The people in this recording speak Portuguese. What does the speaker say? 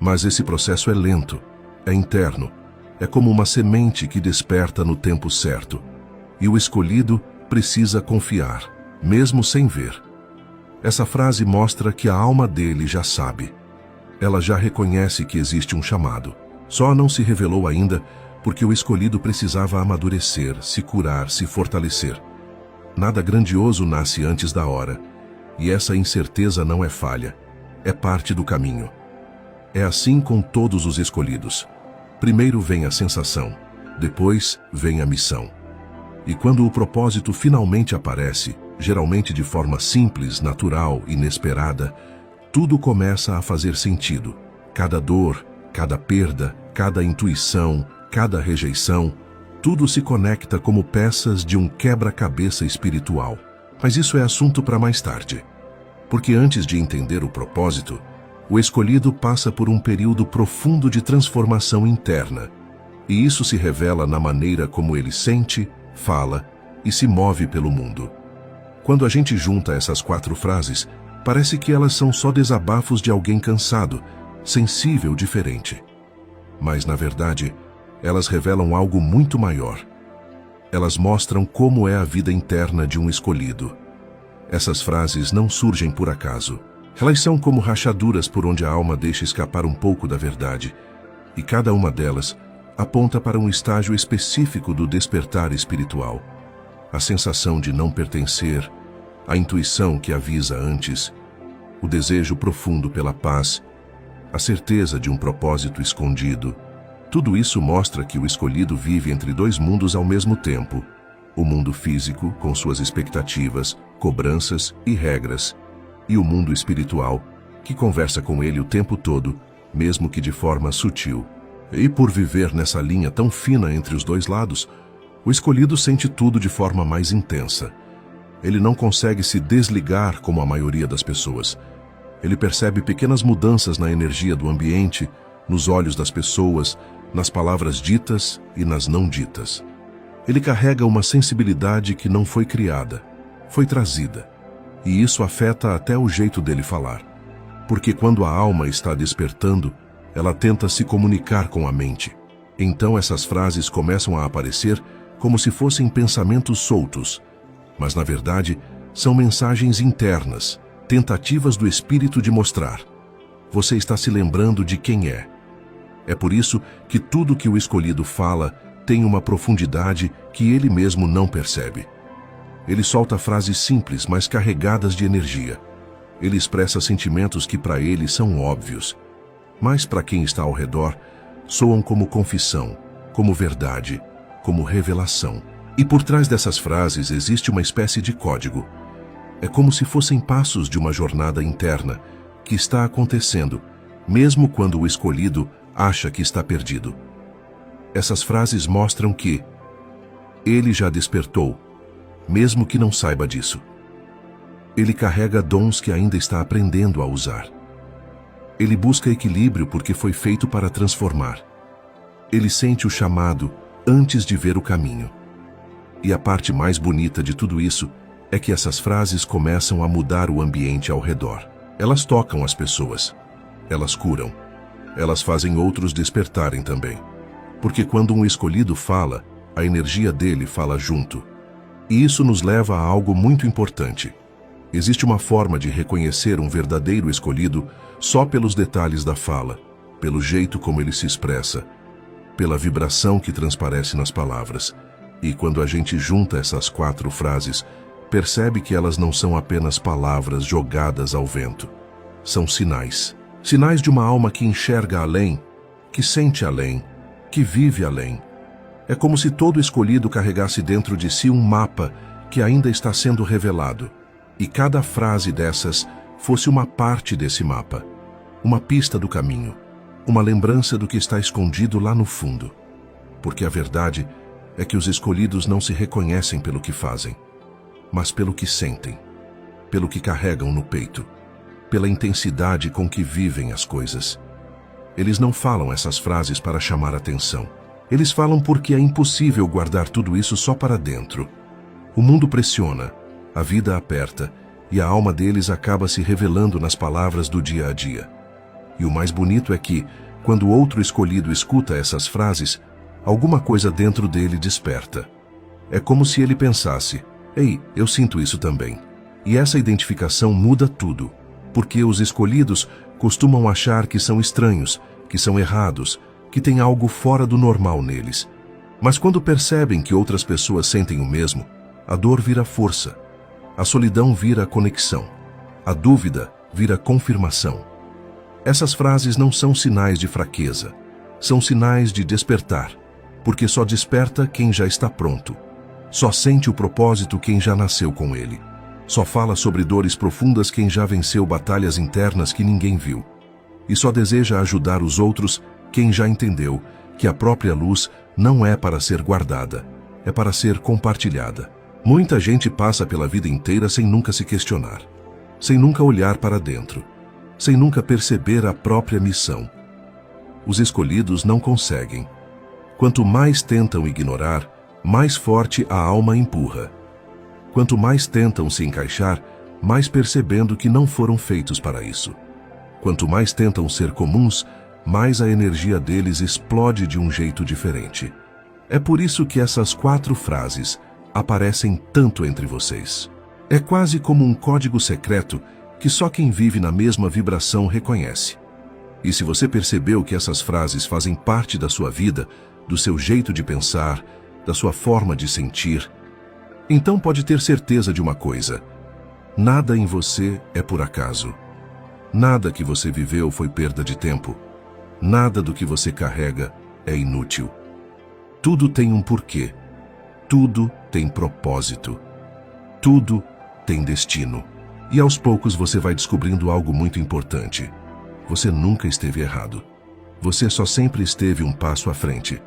Mas esse processo é lento, é interno, é como uma semente que desperta no tempo certo. E o escolhido precisa confiar, mesmo sem ver. Essa frase mostra que a alma dele já sabe. Ela já reconhece que existe um chamado. Só não se revelou ainda porque o escolhido precisava amadurecer, se curar, se fortalecer. Nada grandioso nasce antes da hora. E essa incerteza não é falha, é parte do caminho. É assim com todos os escolhidos. Primeiro vem a sensação, depois vem a missão. E quando o propósito finalmente aparece, geralmente de forma simples, natural, inesperada, tudo começa a fazer sentido. Cada dor, cada perda, cada intuição, cada rejeição, tudo se conecta como peças de um quebra-cabeça espiritual. Mas isso é assunto para mais tarde. Porque antes de entender o propósito, o escolhido passa por um período profundo de transformação interna. E isso se revela na maneira como ele sente, fala e se move pelo mundo. Quando a gente junta essas 4 frases, parece que elas são só desabafos de alguém cansado, sensível, diferente. Mas, na verdade, elas revelam algo muito maior. Elas mostram como é a vida interna de um escolhido. Essas frases não surgem por acaso. Elas são como rachaduras por onde a alma deixa escapar um pouco da verdade, e cada uma delas aponta para um estágio específico do despertar espiritual. A sensação de não pertencer, a intuição que avisa antes, o desejo profundo pela paz, a certeza de um propósito escondido. Tudo isso mostra que o escolhido vive entre 2 mundos ao mesmo tempo. O mundo físico, com suas expectativas, cobranças e regras, e o mundo espiritual, que conversa com ele o tempo todo, mesmo que de forma sutil. E por viver nessa linha tão fina entre os 2 lados, o escolhido sente tudo de forma mais intensa. Ele não consegue se desligar como a maioria das pessoas. Ele percebe pequenas mudanças na energia do ambiente, nos olhos das pessoas, nas palavras ditas e nas não ditas. Ele carrega uma sensibilidade que não foi criada, foi trazida. E isso afeta até o jeito dele falar. Porque quando a alma está despertando, ela tenta se comunicar com a mente. Então essas frases começam a aparecer como se fossem pensamentos soltos. Mas na verdade, são mensagens internas, tentativas do espírito de mostrar: você está se lembrando de quem é. É por isso que tudo que o escolhido fala tem uma profundidade que ele mesmo não percebe. Ele solta frases simples, mas carregadas de energia. Ele expressa sentimentos que para ele são óbvios, mas para quem está ao redor, soam como confissão, como verdade, como revelação. E por trás dessas frases existe uma espécie de código. É como se fossem passos de uma jornada interna que está acontecendo, mesmo quando o escolhido acha que está perdido. Essas frases mostram que ele já despertou, mesmo que não saiba disso. Ele carrega dons que ainda está aprendendo a usar. Ele busca equilíbrio porque foi feito para transformar. Ele sente o chamado antes de ver o caminho. E a parte mais bonita de tudo isso é que essas frases começam a mudar o ambiente ao redor. Elas tocam as pessoas. Elas curam. Elas fazem outros despertarem também. Porque quando um escolhido fala, a energia dele fala junto. E isso nos leva a algo muito importante. Existe uma forma de reconhecer um verdadeiro escolhido só pelos detalhes da fala, pelo jeito como ele se expressa, pela vibração que transparece nas palavras. E quando a gente junta essas 4 frases, percebe que elas não são apenas palavras jogadas ao vento. São sinais. Sinais de uma alma que enxerga além, que sente além, que vive além. É como se todo escolhido carregasse dentro de si um mapa que ainda está sendo revelado. E cada frase dessas fosse uma parte desse mapa, uma pista do caminho, uma lembrança do que está escondido lá no fundo. Porque a verdade é que os escolhidos não se reconhecem pelo que fazem, mas pelo que sentem, pelo que carregam no peito, pela intensidade com que vivem as coisas. Eles não falam essas frases para chamar atenção. Eles falam porque é impossível guardar tudo isso só para dentro. O mundo pressiona, a vida aperta, e a alma deles acaba se revelando nas palavras do dia a dia. E o mais bonito é que, quando o outro escolhido escuta essas frases, alguma coisa dentro dele desperta. É como se ele pensasse: ei, eu sinto isso também. E essa identificação muda tudo, porque os escolhidos costumam achar que são estranhos, que são errados, que tem algo fora do normal neles. Mas quando percebem que outras pessoas sentem o mesmo, a dor vira força, a solidão vira conexão, a dúvida vira confirmação. Essas frases não são sinais de fraqueza, são sinais de despertar, porque só desperta quem já está pronto. Só sente o propósito quem já nasceu com ele. Só fala sobre dores profundas quem já venceu batalhas internas que ninguém viu. E só deseja ajudar os outros quem já entendeu que a própria luz não é para ser guardada, é para ser compartilhada. Muita gente passa pela vida inteira sem nunca se questionar, sem nunca olhar para dentro, sem nunca perceber a própria missão. Os escolhidos não conseguem. Quanto mais tentam ignorar, mais forte a alma empurra. Quanto mais tentam se encaixar, mais percebendo que não foram feitos para isso. Quanto mais tentam ser comuns, mais a energia deles explode de um jeito diferente. É por isso que essas 4 frases aparecem tanto entre vocês. É quase como um código secreto que só quem vive na mesma vibração reconhece. E se você percebeu que essas frases fazem parte da sua vida, do seu jeito de pensar, da sua forma de sentir, então pode ter certeza de uma coisa: nada em você é por acaso. Nada que você viveu foi perda de tempo. Nada do que você carrega é inútil. Tudo tem um porquê. Tudo tem propósito. Tudo tem destino. E aos poucos você vai descobrindo algo muito importante. Você nunca esteve errado. Você só sempre esteve um passo à frente.